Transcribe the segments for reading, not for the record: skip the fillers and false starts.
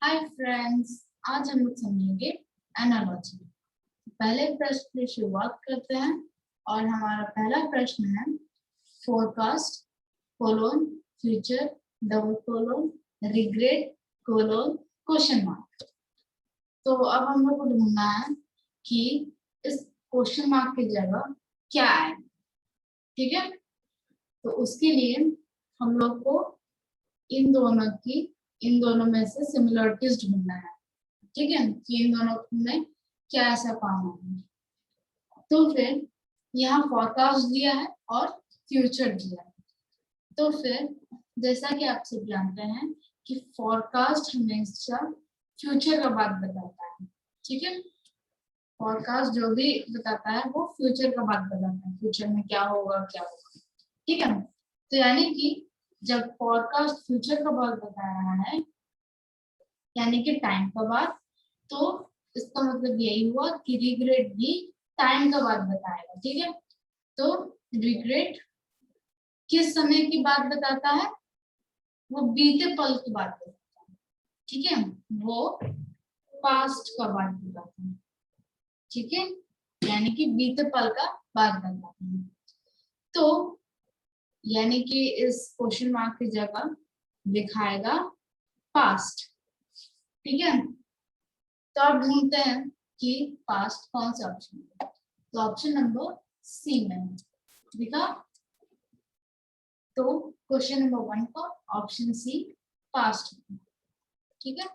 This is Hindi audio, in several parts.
हाय फ्रेंड्स, आज हम लोग समझेंगे एनालॉजी। पहले प्रश्न से शुरुआत करते हैं और हमारा पहला प्रश्न है forecast colon future double colon regret colon question mark. तो अब हम लोग को ढूंढना है कि इस क्वेश्चन मार्क की जगह क्या है। ठीक है, तो उसके लिए हम लोग को इन दोनों में से सिमिलरिटीज ढूंढना है। ठीक है, कि इन दोनों में क्या ऐसा पाना है। तो फिर यहाँ फॉरकास्ट दिया है और फ्यूचर दिया है। तो फिर जैसा कि आप सब जानते हैं कि फॉरकास्ट हमेशा फ्यूचर का बात बताता है। ठीक है, फॉरकास्ट जो भी बताता है वो फ्यूचर का बात बताता है, फ्यूचर में क्या होगा क्या होगा। ठीक है, तो यानी कि जब फॉरकास्ट फ्यूचर का बात बता रहा है यानी कि टाइम का बात, तो इसका मतलब यही हुआ कि रिग्रेट भी टाइम का बात बताएगा। ठीक है, तो रिग्रेट किस समय की बात बताता है? वो बीते पल की बात बताता है। ठीक है, वो पास्ट का बात बताता है। ठीक है, यानी कि बीते पल का बात बताता है। तो यानी कि इस क्वेश्चन मार्क की जगह दिखाएगा पास्ट। ठीक है, तो अब ढूंढते हैं कि पास्ट कौन सा ऑप्शन है। तो ऑप्शन नंबर सी में दिखा। तो क्वेश्चन नंबर 1 का ऑप्शन सी पास्ट। ठीक है,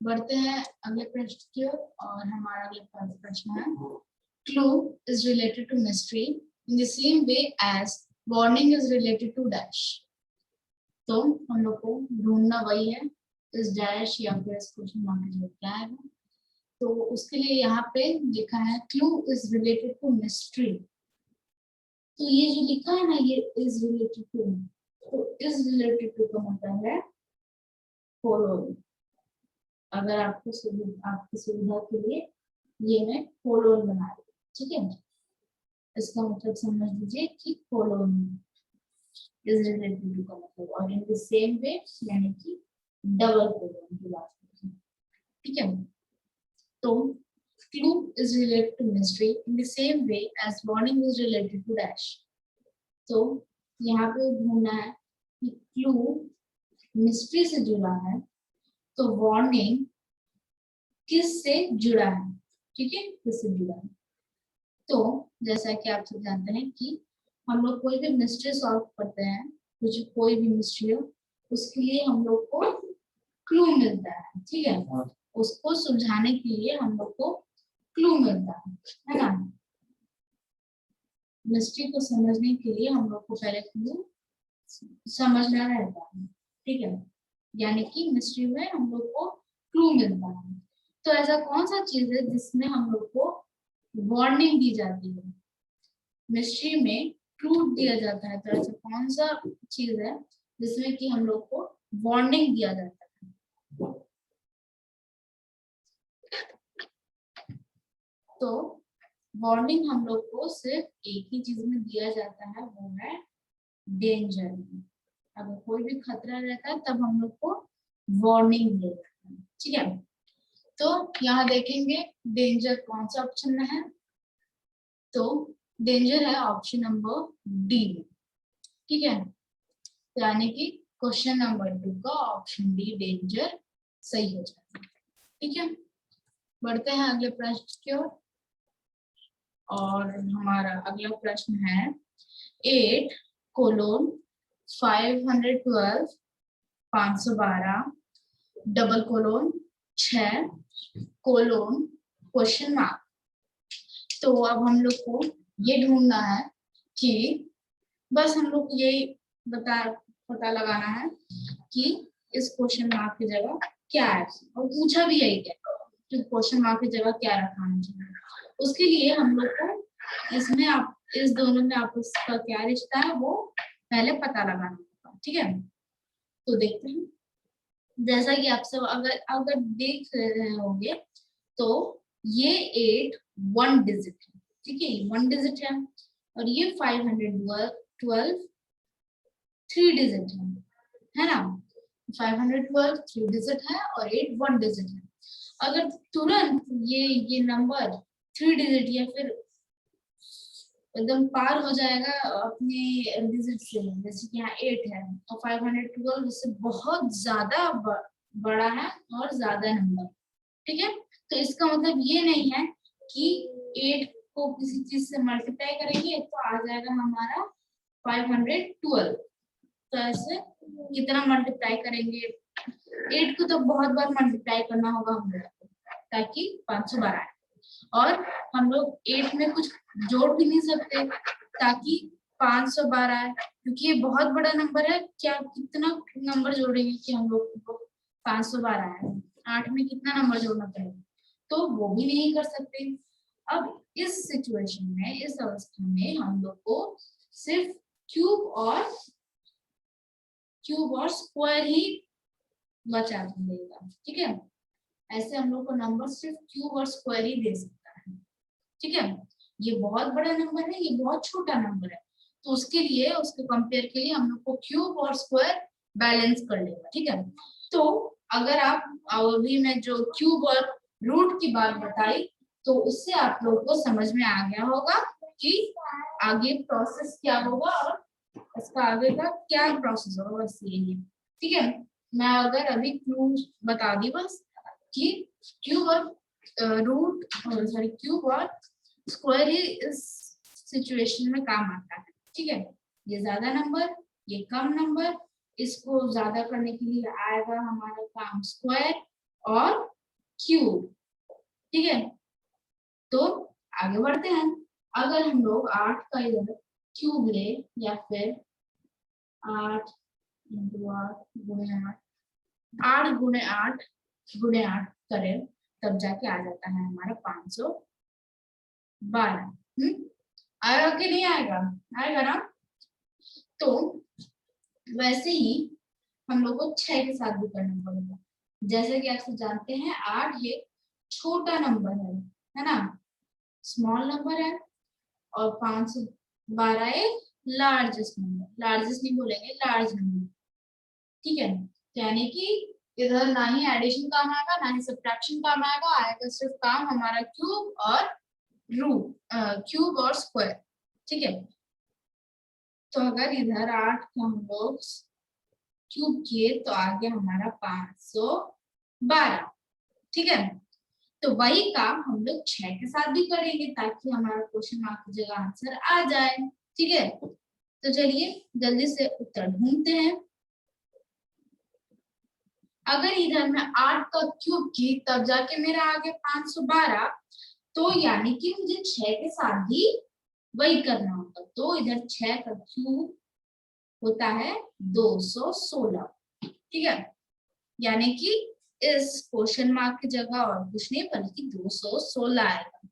बढ़ते हैं अगले प्रश्न की ओर और हमारा अगला प्रश्न है clue is related to mystery in the same way as warning is related to dash. तो हम लोग को ढूंढना वही है, इस डैश या फिर इस क्वेश्चन मार्क जो क्या है। तो उसके लिए यहाँ पे लिखा है clue is related to mystery. तो ये जो लिखा है ना, ये इज रिलेटेड टू, तो इज रिलेटेड टू का मतलब है फॉलोइंग। अगर आपकी सुविधा के लिए ये मैं फॉलोइंग बना रही हूँ। ठीक है, इसका मतलब समझ लीजिए कि फॉलोइंग इज रिलेटेड टू का मतलब, और इन द सेम वे यानी कि डबल फॉलोइंग की बात करते हैं। ठीक है, तो clue is related to mystery in the same way as warning is related to dash। तो यहाँ पे ढूंढना है कि क्लू मिस्ट्री से जुड़ा है तो वार्निंग किस से जुड़ा है। ठीक है, किससे जुड़ा है। तो जैसा कि आप सब जानते हैं कि हम लोग कोई भी मिस्ट्री सॉल्व करते हैं, कुछ कोई भी मिस्ट्री हो, उसके लिए हम लोग को क्लू मिलता है। ठीक है, उसको सुलझाने के लिए हम लोग को क्लू मिलता है ना। मिस्ट्री को समझने के लिए हम लोग को पहले क्लू समझना रहता है। ठीक है, यानी कि मिस्ट्री में हम लोग को क्लू मिलता है। तो ऐसा कौन सा चीज है जिसमें हम लोग को वार्निंग दी जाती है? मिस्ट्री में क्लू दिया जाता है, तो ऐसा कौन सा चीज है जिसमें कि हम लोग को वार्निंग दिया जाता है? तो वार्निंग हम लोग को सिर्फ एक ही चीज में दिया जाता है, वो है डेंजर। अगर कोई भी खतरा रहता है तब हम लोग को वार्निंग दे जाता है। ठीक है, तो यहाँ देखेंगे डेंजर कौन सा ऑप्शन में है। तो डेंजर है ऑप्शन नंबर डी में। ठीक है, तो यानी कि क्वेश्चन नंबर 2 का ऑप्शन डी डेंजर सही हो जाता है। ठीक है, बढ़ते हैं अगले प्रश्न की ओर और हमारा अगला प्रश्न है 8 colon 512 512 double colon 6 colon question mark. तो अब हम लोग को ये ढूंढना है कि बस हम लोग यही पता लगाना है कि इस क्वेश्चन मार्क की जगह क्या है, और पूछा भी यही है कि क्वेश्चन मार्क की जगह क्या रखना चाहिए। उसके लिए हम लोग को इसमें आप इस दोनों में आपस का क्या रिश्ता है वो पहले पता लगाना होगा। ठीक है, तो देखते हैं। जैसा कि आप सब अगर अगर देख रहे होंगे तो ये 8 1 डिजिट है। ठीक है, 1 डिजिट है, और ये 512 3 डिजिट है ना। 512 3 डिजिट है और 8 1 डिजिट है। अगर तुरंत ये नंबर 3 डिजिट या फिर एकदम पार हो जाएगा अपने डिजिट से, जैसे कि यहाँ 8 है और 512 इससे बहुत ज्यादा बड़ा है और ज्यादा नंबर, ठीक है। तो इसका मतलब ये नहीं है कि 8 को किसी चीज से मल्टीप्लाई करेंगे तो आ जाएगा हमारा 512। तो ऐसे कितना मल्टीप्लाई करेंगे, 8 को तो बहुत बार मल्टीप्लाई करना होगा हम लोग को ताकि 512 आए। और हम लोग 8 में कुछ जोड़ भी नहीं सकते ताकि 512 आए, क्योंकि ये बहुत बड़ा नंबर है। क्या कितना नंबर जोड़ेंगे कि हम लोग को 512 आए, 8 में कितना नंबर जोड़ना पड़ेगा, तो वो भी नहीं कर सकते। अब इस सिचुएशन में, इस अवस्था में हम लोग को सिर्फ क्यूब और स्क्वायर ही बचा देगा, ठीक है। ऐसे हम लोग को नंबर सिर्फ क्यूब और स्क्वायर ही दे सकता है, ठीक है। ये बहुत बड़ा नंबर है, ये बहुत छोटा नंबर है, तो उसके लिए, उसके कंपेयर के लिए हम लोग को क्यूब और स्क्वायर बैलेंस कर लेगा, ठीक है। तो अगर आप अभी मैं जो क्यूब और रूट की बात बताई, तो उससे आप लोग को समझ में आ गया होगा कि आगे प्रोसेस क्या होगा और इसका आगे का क्या प्रोसेस होगा, बस यही है, ठीक है। मैं अगर अभी क्यूब बता दी बस कि क्यूब और रूट, सॉरी क्यूब और स्क्वायर ही इस सिचुएशन में काम आता है, ठीक है। ये ज्यादा नंबर, ये कम नंबर, इसको ज्यादा करने के लिए आएगा हमारा काम स्क्वायर और क्यूब, ठीक है। तो आगे बढ़ते हैं। अगर हम लोग 8 का इधर क्यूब ले या फिर 8 इंटू 8 गुणे 8 गुणे 8 गुणे 8 करें, तब जाके आ जाता है हमारा 512। आएगा कि नहीं आएगा, आएगा ना। तो वैसे ही हम लोग को 6 के साथ भी करना पड़ेगा। जैसे कि आप सब जानते हैं 8 एक छोटा नंबर है ना, स्मॉल नंबर है, और 512 एक लार्जेस्ट नंबर, लार्जेस्ट नहीं बोलेंगे, लार्ज नंबर, ठीक है। यानी कि इधर ना ही एडिशन काम आएगा ना ही सब्ट्रैक्शन काम आएगा, आएगा सिर्फ काम हमारा क्यूब और रूट, क्यूब और स्क्वायर, ठीक है। तो अगर इधर 8 को हम लोग क्यूब किए तो आ गया हमारा 512, ठीक है। तो वही काम हम लोग 6 के साथ भी करेंगे ताकि हमारा क्वेश्चन मार्क की जगह आंसर आ जाए, ठीक है। तो चलिए जल्दी से उत्तर ढूंढते हैं। अगर इधर मैं 8 का क्यूब की तब जाके मेरा आ गया 512, तो यानी कि मुझे 6 के साथ भी वही करना होगा। तो इधर 6 का क्यूब होता है 216, ठीक है। यानी कि इस क्वेश्चन मार्क की जगह और कुछ नहीं बल्कि 216 आएगा,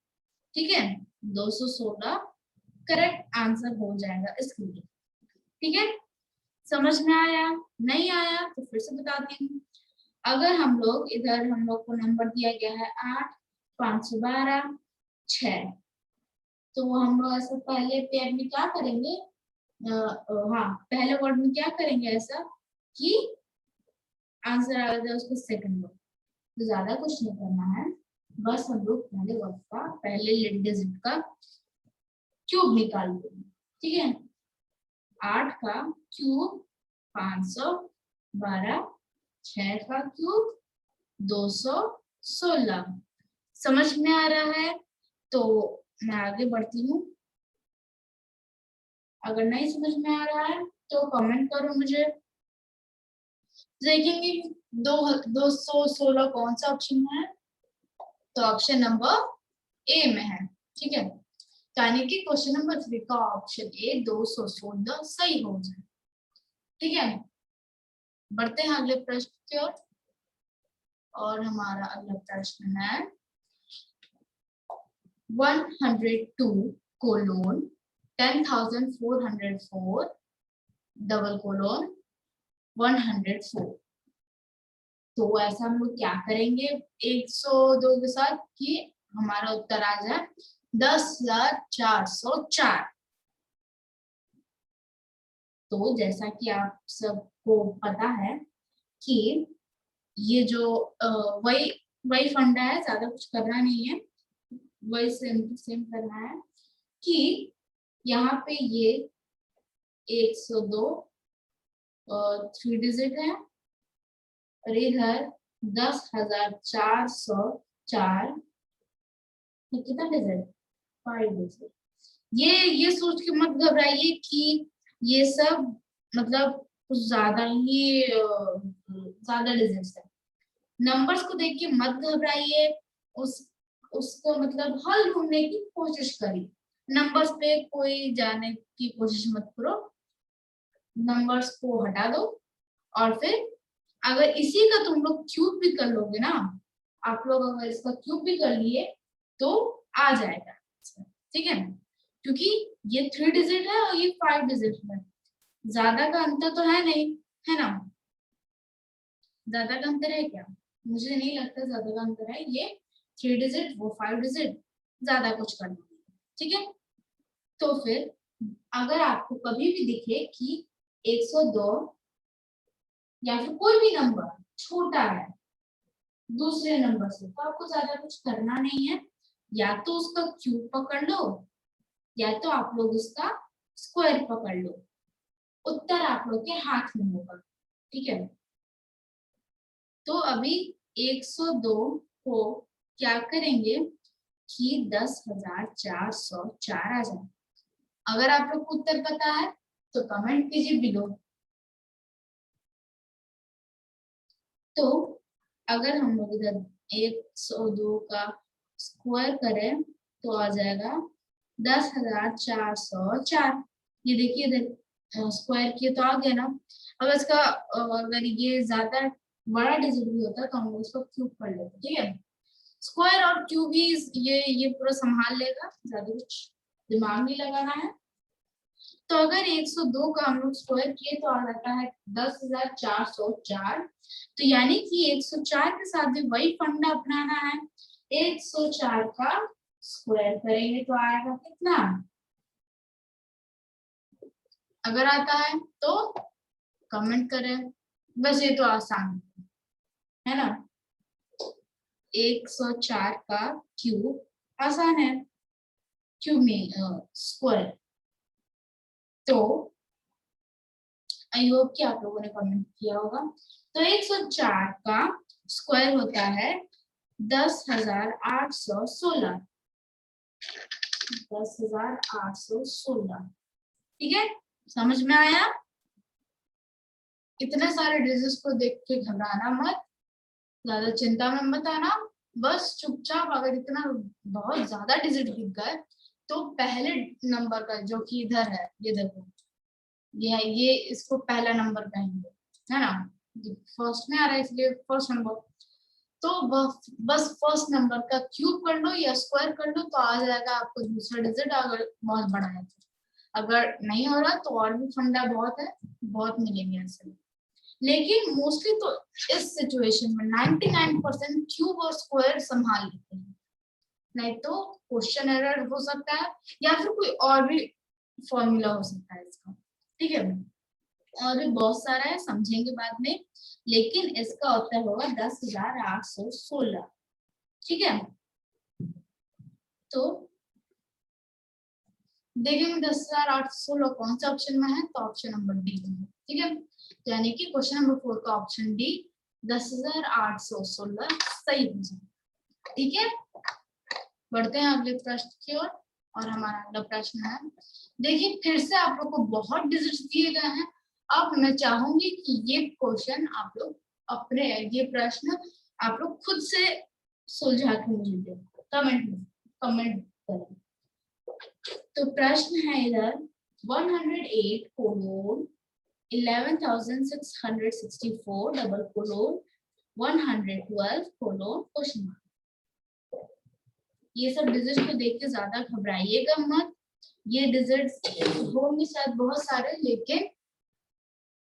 ठीक है। 216 करेक्ट आंसर हो जाएगा इसके लिए, ठीक है। समझ में आया, नहीं आया तो फिर से बताती हूँ। अगर हम लोग इधर, हम लोग को नंबर दिया गया है 8, 512, 6, तो हम लोग ऐसा पहले पेयर में क्या करेंगे, हाँ पहले वर्ड में क्या करेंगे ऐसा कि आंसर आ जाए उसको सेकंड वर्ड। तो ज्यादा कुछ नहीं करना है, बस हम लोग पहले वर्ड का, पहले डिजिट का क्यूब निकाल देंगे, ठीक है। 8 का क्यूब 512, 6 का क्यूब 216। समझ में आ रहा है तो मैं आगे बढ़ती हूँ। अगर नहीं समझ में आ रहा है तो कमेंट करो मुझे। देखेंगे 216 कौन सा ऑप्शन में है, तो ऑप्शन नंबर ए में है, ठीक है। यानी कि क्वेश्चन नंबर 3 का ऑप्शन ए 216 सही हो जाए, ठीक है। बढ़ते हैं अगले प्रश्न की ओर, और हमारा अगला प्रश्न है 102 कोलोन 10,404 डबल कोलोन 104। तो ऐसा हम लोग क्या करेंगे 102 के साथ कि हमारा उत्तर आ जाए 10,404। तो जैसा कि आप सबको पता है कि ये जो वही वही फंडा है, ज्यादा कुछ करना नहीं है, वही सेम सेम करना है कि यहाँ पे ये 102 3 डिजिट है और इधर 10,404 कितना डिजिट 5 डिजिट। ये सोच के मत घबराइए कि ये सब मतलब कुछ ज्यादा ही ज्यादा डिजिट्स है। नंबर्स को देख के मत घबराइए, उस उसको मतलब हल ढूंढने की कोशिश करिए। नंबर्स पे कोई जाने की कोशिश मत करो, नंबर्स को हटा दो और फिर अगर इसी का तुम लोग क्यूब भी कर लोगे ना, आप लोग अगर इसका क्यूब भी कर लिए तो आ जाएगा, ठीक है ना, क्योंकि ये 3 डिजिट है और ये 5 डिजिट है, ज्यादा का अंतर तो है नहीं, है ना। ज्यादा का अंतर है क्या? मुझे नहीं लगता ज्यादा का अंतर है, ये 3 डिजिट वो 5 डिजिट, ज्यादा कुछ करना नहीं, ठीक है। तो फिर अगर आपको कभी भी दिखे कि 102 या फिर कोई भी नंबर छोटा है दूसरे नंबर से, तो आपको ज्यादा कुछ करना नहीं है, या तो उसका क्यूब पकड़ लो या तो आप लोग उसका स्क्वायर पकड़ लो, उत्तर आप लोग के हाथ में होगा, ठीक है। तो अभी 102 को क्या करेंगे कि 10,404 आ जाए। अगर आप लोग को उत्तर पता है तो कमेंट कीजिए बिलो। तो अगर हम लोग इधर 102 का स्क्वायर करें तो आ जाएगा 10,404। ये देखिए इधर स्क्वायर किए तो आ गया ना। अब इसका अगर ये ज्यादा बड़ा डिजिट भी होता है तो हम लोग इसको क्यूब कर लेते, ठीक है। स्क्वायर और क्यूब ही ये पूरा संभाल लेगा, ज्यादा कुछ दिमाग नहीं लगाना है। तो अगर 102 का हम लोग स्क्वायर किए तो आ जाता है 10,404। तो यानी कि 104 के साथ भी वही फंडा अपनाना है, 104 का स्क्वायर करेंगे तो आएगा कितना। अगर आता है तो कमेंट करें, बस ये तो आसान है ना। 104 का क्यूब आसान है, क्यूब में स्क्वायर। तो आई होप कि आप लोगों ने कमेंट किया होगा। तो 104 का स्क्वायर होता है 10,816, 10,816, ठीक है। समझ में आया? इतने सारे डिजिट्स को देख के घबराना मत, ज्यादा चिंता में मत आना, बस चुपचाप अगर इतना बहुत ज्यादा डिजिट दिख गए तो पहले नंबर का जो कि इधर है, ये देखो ये इसको पहला नंबर कहेंगे, है ना। फर्स्ट में आ रहा है इसलिए फर्स्ट नंबर। तो बस फर्स्ट नंबर का क्यूब कर लो या स्क्वायर कर लो तो आ जाएगा आपको दूसरा डिजिट, अगर बहुत बड़ा है तो। अगर नहीं हो रहा तो और भी फंडा बहुत है, बहुत मिलेंगे ऐसे। लेकिन मोस्टली तो इस सिचुएशन में 99% क्यूब और स्क्वायर संभाल लेते हैं, नहीं तो क्वेश्चन एरर हो सकता है या फिर कोई और भी फॉर्मूला हो सकता है इसका, ठीक है। और भी बहुत सारा है, समझेंगे बाद में, लेकिन इसका उत्तर होगा 10,816, ठीक है। तो देखेंगे 10,816 कौन सा ऑप्शन में है, तो ऑप्शन नंबर डी में है, ठीक है। तो यानी कि क्वेश्चन नंबर 4 का ऑप्शन डी 10,816 सही हो जाए, ठीक है। बढ़ते हैं अगले प्रश्न की ओर। और हमारा अगला प्रश्न है, देखिए फिर से आप लोग को बहुत डिजिट्स दिए गए हैं। अब मैं चाहूंगी कि ये क्वेश्चन आप लोग अपने ये प्रश्न आप लोग खुद से सुलझा के मुझे दें, कमेंट करें। तो प्रश्न है इधर 108 colon 11,664 double colon 112 colon question mark. ये सब डिजिट्स को देख के ज्यादा घबराइएगा मत, ये डिजिट्स होंगे शायद बहुत सारे लेकिन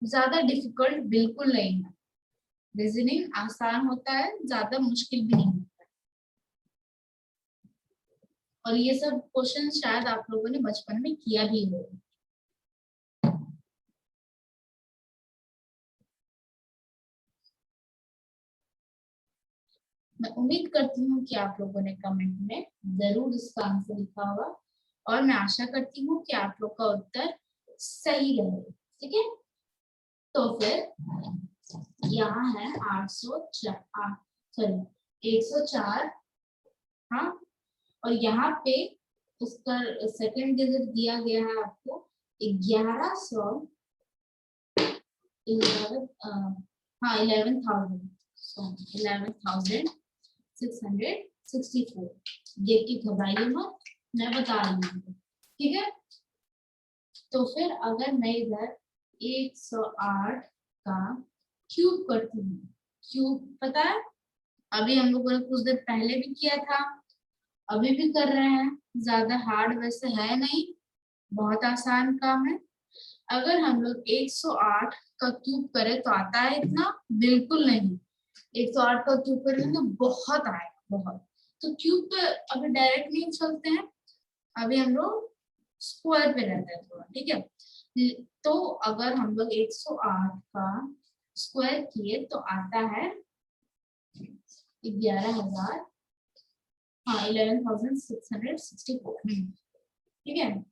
ज्यादा डिफिकल्ट बिल्कुल नहीं है। रीजनिंग आसान होता है, ज्यादा मुश्किल भी नहीं होता है। और ये सब क्वेश्चन शायद आप लोगों ने बचपन में किया भी होगा। मैं उम्मीद करती हूँ कि आप लोगों ने कमेंट में जरूर इसका आंसर लिखा होगा और मैं आशा करती हूँ कि आप लोग का उत्तर सही रहे। ठीक है, तो फिर यहाँ है 804, सॉरी 104। हाँ, और यहाँ पे उसका सेकंड डिजिट दिया गया है आपको 1100, 11,664। देख के घबराइए मत, मैं बता रही हूँ। ठीक है, तो फिर अगर मैं इधर 108 का क्यूब करती हूँ, क्यूब पता है अभी हम लोगों ने कुछ देर पहले भी किया था, अभी भी कर रहे हैं, ज्यादा हार्ड वैसे है नहीं, बहुत आसान काम है। अगर हम लोग 108 का क्यूब करें तो आता है इतना? बिल्कुल नहीं। 108 का क्यूब करेंगे तो बहुत आएगा, बहुत। तो क्यूब पे अभी डायरेक्ट नहीं चलते हैं, अभी हम लोग स्क्वायर पे रहते हैं थोड़ा। ठीक है, तो अगर हम लोग 108 का स्क्वायर किए तो आता है 11,000, हाँ 11,664। ठीक है,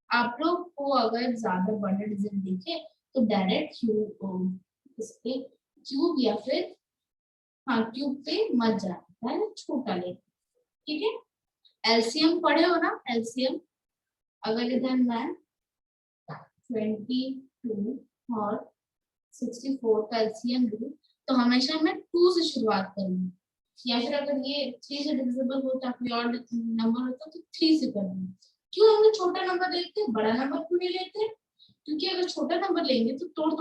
आप लोग को अगर ज्यादा बड़े डिजिट दिखे तो डायरेक्ट क्यूब, इस पे क्यूब या फिर हाँ क्यूब पे मत जाना है, छोटा ले। ठीक है, एलसीएम पढ़े हो ना, एलसीएम। अगर इधर मैं 22 और 64 का एलसीएम लूं तो हमेशा मैं 2 से शुरुआत करूंगी, या फिर अगर ये 3 से डिविजिबल होता, कोई और नंबर होता तो 3 से करूंगी। क्यों हम लोग छोटा नंबर लेते हैं, बड़ा नंबर क्यों नहीं लेते? क्योंकि अगर छोटा नंबर लेंगे तो तोड़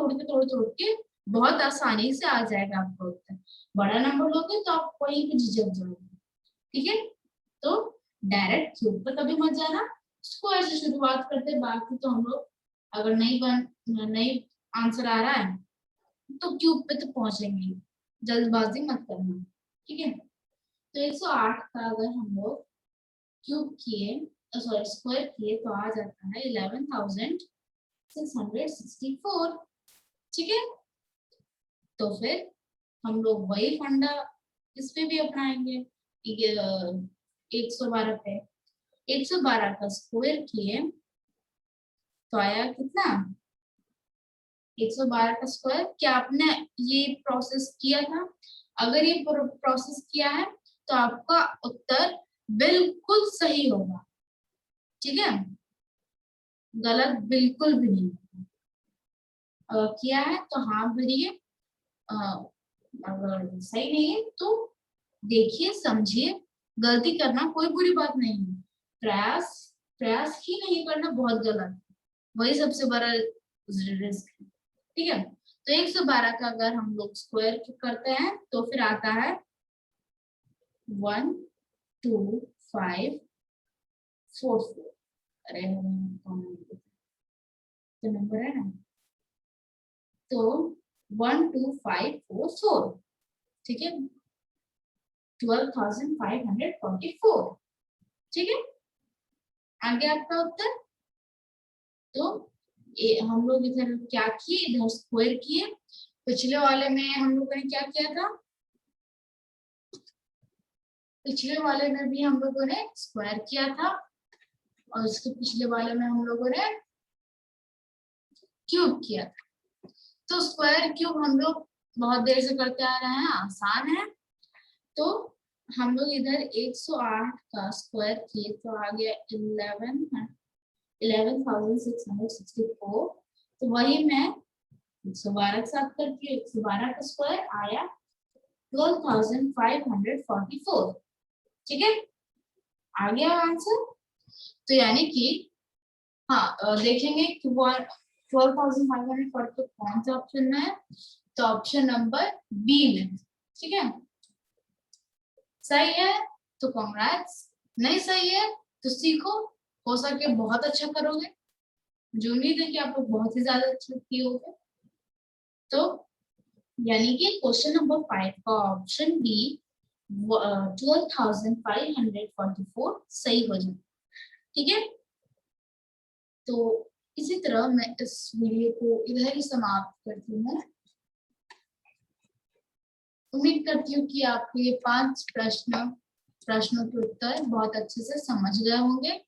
के बहुत आसानी से आ जाएगा आपको उत्तर। बड़ा नंबर लोगे तो आप वहीं पे झिझक जाओगे। ठीक है, तो डायरेक्ट क्यूब पर कभी मत जाना, स्क्वायर से शुरुआत करते। बाकी तो हम लोग अगर नहीं आंसर आ रहा है तो क्यूब पे तो पहुंचेंगे, जल्दबाजी मत करना। ठीक है, तो 108 का अगर हम लोग क्यूब किए, सॉरी स्क्वायर किए तो आ जाता है 11,664। ठीक है, तो फिर हम लोग वही फंडा इस पे भी अपनाएंगे। 112 पे 112 का स्क्वायर किए तो आया कितना? 112 का स्क्वायर। क्या आपने ये प्रोसेस किया था? अगर ये प्रोसेस किया है तो आपका उत्तर बिल्कुल सही होगा। ठीक है, गलत बिल्कुल भी नहीं। किया है तो हाँ भरिए, अगर सही नहीं है तो देखिए समझिए। गलती करना कोई बुरी बात नहीं है, प्रयास प्रयास ही नहीं करना बहुत गलत, वही सबसे बड़ा रिस्क है। ठीक है, तो 112 का अगर हम लोग स्क्वायर करते हैं तो फिर आता है 12544। अरे तो नंबर है ना, तो 12544। ठीक है, 12,544। ठीक है, आगे आपका उत्तर। तो हम लोग इधर क्या किए, इधर स्क्वायर किए। पिछले वाले में हम लोगों ने क्या किया था? पिछले वाले में भी हम लोगों ने स्क्वायर किया था और उसके पिछले वाले में हम लोगों ने क्यूब किया था। तो स्क्वायर क्यूब हम लोग बहुत देर से करते आ रहे हैं, आसान है। तो हम लोग इधर 108 का स्क्वायर किए तो आ गया 11,664। तो वही मैं 112 के साथ करती हूँ, 112 का स्क्वायर आया 12,544। ठीक है, आ गया आंसर। तो यानी कि हाँ देखेंगे कि 12,540 कौन सा ऑप्शन में है, तो ऑप्शन नंबर बी में। ठीक है, सही है तो कॉन्ग्रेट्स, नहीं सही है तो सीखो, हो सके बहुत अच्छा करोगे। मुझे उम्मीद है कि आप लोग बहुत ही ज्यादा अच्छा किए होगे। तो यानी कि क्वेश्चन नंबर 5 का ऑप्शन बी 12,544 सही हो जाए। ठीक है, तो इसी तरह मैं इस वीडियो को इधर ही समाप्त करती हूँ। उम्मीद करती हूँ कि आपको ये 5 प्रश्नों के उत्तर बहुत अच्छे से समझ गए होंगे।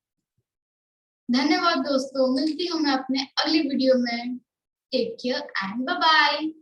धन्यवाद दोस्तों, मिलती हूँ मैं अपने अगली वीडियो में। Take care and bye bye.